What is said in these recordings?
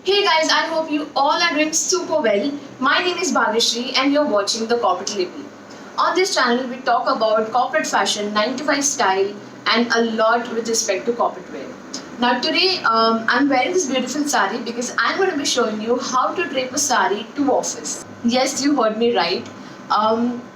Hey guys, I hope you all are doing super well. My name is Bhagyashree and you're watching The Corporate Label. On this channel, we talk about corporate fashion, 9 to 5 style, and a lot with respect to corporate wear. Now, today I'm wearing this beautiful sari because I'm going to be showing you how to drape a sari to office. Yes, you heard me right.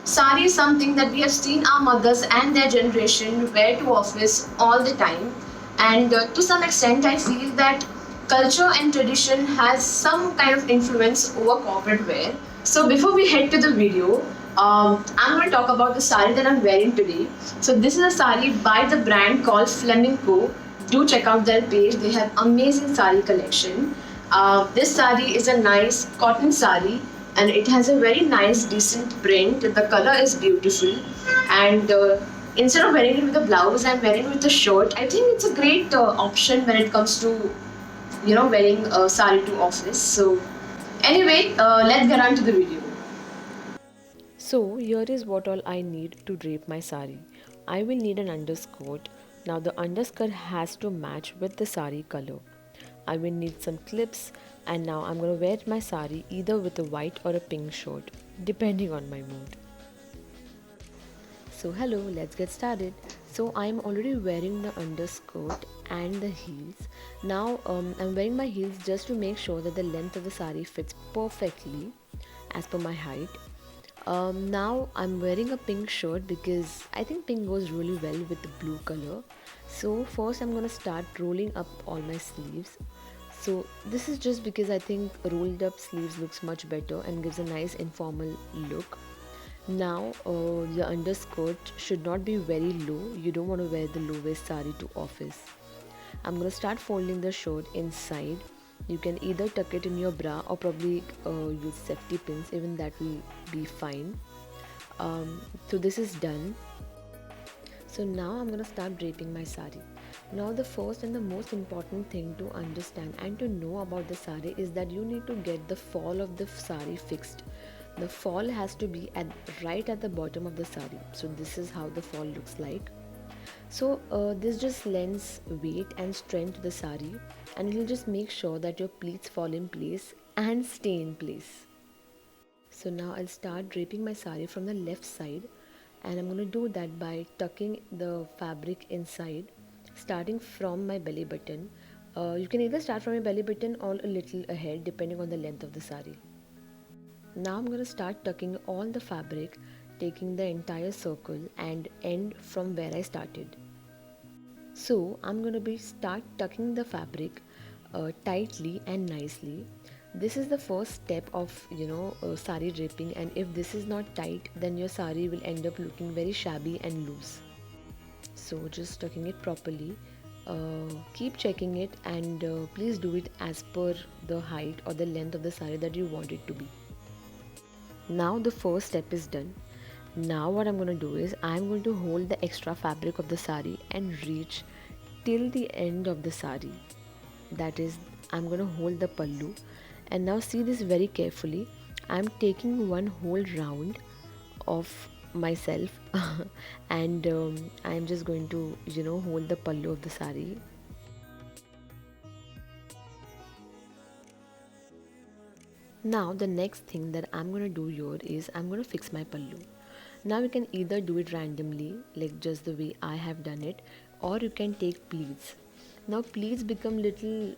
Sari is something that we have seen our mothers and their generation wear to office all the time, and to some extent, I feel that culture and tradition has some kind of influence over corporate wear. So before we head to the video, I'm going to talk about the sari that I'm wearing today. So this is a sari by the brand called Flamingo. Do check out their page. They have amazing sari collection. This sari is a nice cotton sari and it has a very nice decent print. The color is beautiful, and instead of wearing it with a blouse, I'm wearing it with a shirt. I think it's a great option when it comes to wearing a sari to office. So anyway, let's get on to the video. So here is what all I need to drape my sari. I will need an underskirt. Now the underskirt has to match with the sari color. I will need some clips, and now I'm going to wear my sari either with a white or a pink shirt depending on my mood. So hello, let's get started. So I'm already wearing the underskirt and the heels. Now I'm wearing my heels just to make sure that the length of the sari fits perfectly as per my height. Now I'm wearing a pink shirt because I think pink goes really well with the blue color. So first I'm gonna start rolling up all my sleeves. So this is just because I think rolled up sleeves looks much better and gives a nice informal look. Now the underskirt should not be very low. You don't want to wear the low waist sari to office. I'm gonna start folding the shirt inside. You can either tuck it in your bra or probably use safety pins, even that will be fine. So this is done. So now I'm gonna start draping my sari. Now the first and the most important thing to understand and to know about the sari is that you need to get the fall of the sari fixed. The fall has to be right at the bottom of the sari. So this is how the fall looks like. So this just lends weight and strength to the sari, and it will just make sure that your pleats fall in place and stay in place. So now I'll start draping my sari from the left side, and I'm going to do that by tucking the fabric inside, starting from my belly button. You can either start from your belly button or a little ahead depending on the length of the sari. Now I'm going to start tucking all the fabric, taking the entire circle and end from where I started. So I'm going to be start tucking the fabric tightly and nicely. This is the first step of sari draping, and if this is not tight, then your sari will end up looking very shabby and loose. So just tucking it properly. Keep checking it, and please do it as per the height or the length of the sari that you want it to be. Now the first step is done. Now what I'm going to do is I'm going to hold the extra fabric of the sari and reach till the end of the sari. That is, I'm going to hold the pallu, and now see this very carefully. I'm taking one whole round of myself and I'm just going to hold the pallu of the sari. Now the next thing that I'm going to do here is I'm going to fix my pallu. Now you can either do it randomly, like just the way I have done it, or you can take pleats. Now pleats become little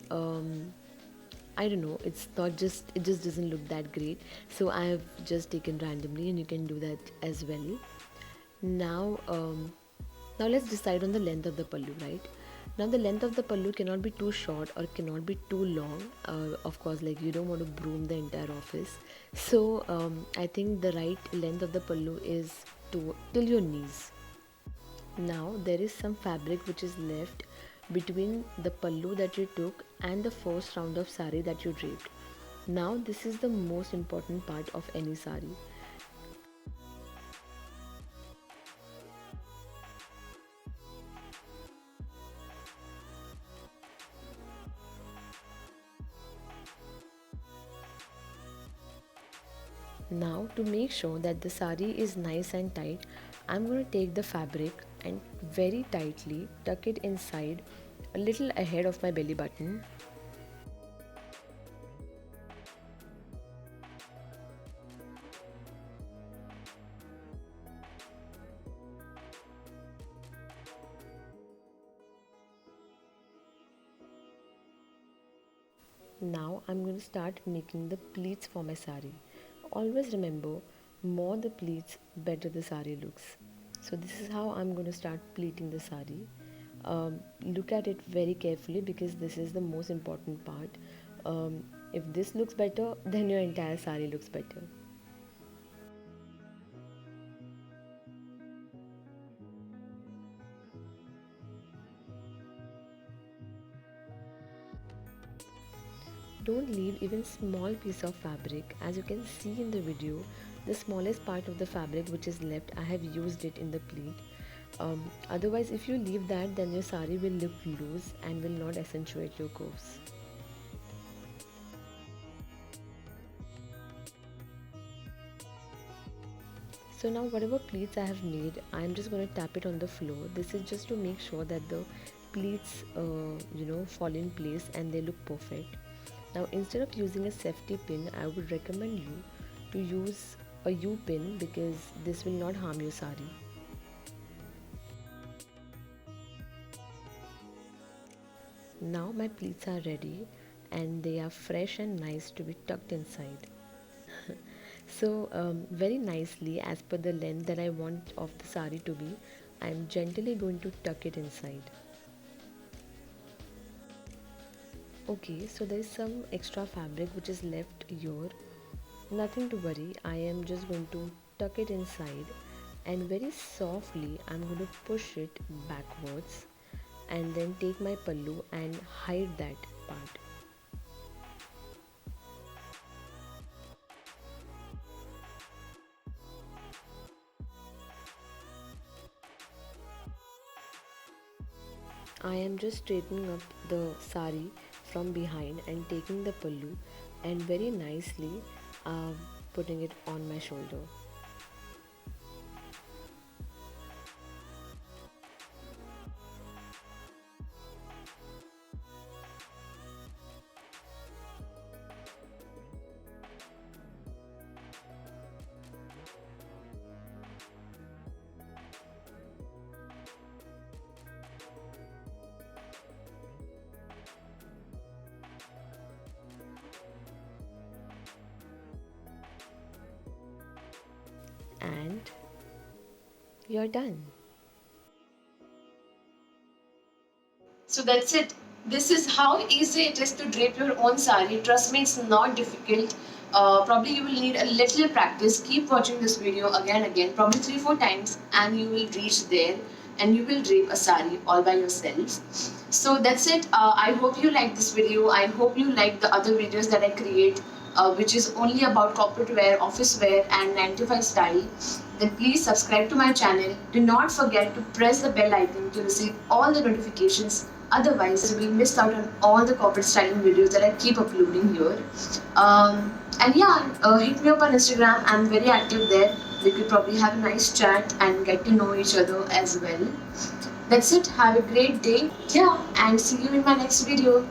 I don't know, it just doesn't look that great. So I have just taken randomly, and you can do that as well. Now now let's decide on the length of the pallu, right? Now the length of the pallu cannot be too short or cannot be too long. Of course, like you don't want to broom the entire office. So I think the right length of the pallu is till your knees. Now there is some fabric which is left between the pallu that you took and the first round of sari that you draped. Now this is the most important part of any sari. Now to make sure that the sari is nice and tight, I'm going to take the fabric and very tightly tuck it inside a little ahead of my belly button. Now I'm going to start making the pleats for my sari. Always remember, more the pleats, better the sari looks. So this is how I'm going to start pleating the sari. Look at it very carefully because this is the most important part. If this looks better, then your entire sari looks better. Don't leave even small piece of fabric. As you can see in the video, the smallest part of the fabric which is left, I have used it in the pleat. Otherwise, if you leave that, then your sari will look loose and will not accentuate your curves. So now whatever pleats I have made, I am just going to tap it on the floor. This is just to make sure that the pleats fall in place and they look perfect. Now instead of using a safety pin, I would recommend you to use a U pin because this will not harm your sari. Now my pleats are ready and they are fresh and nice to be tucked inside. So very nicely, as per the length that I want of the sari to be, I am gently going to tuck it inside. Okay, so there is some extra fabric which is left here. Nothing to worry, I am just going to tuck it inside and very softly I'm going to push it backwards and then take my pallu and hide that part. I am just straightening up the sari from behind and taking the pallu and very nicely putting it on my shoulder. And you're done. So that's it. This is how easy it is to drape your own sari. Trust me, it's not difficult. Probably you will need a little practice. Keep watching this video again, probably 3-4 times, and you will reach there and you will drape a sari all by yourself. So that's it. I hope you like this video. I hope you like the other videos that I create, which is only about corporate wear, office wear, and 9 to 5 style. Then please subscribe to my channel. Do not forget to press the bell icon to receive all the notifications. Otherwise, you will miss out on all the corporate styling videos that I keep uploading here. And yeah, hit me up on Instagram. I'm very active there. We could probably have a nice chat and get to know each other as well. That's it. Have a great day. Yeah, and see you in my next video.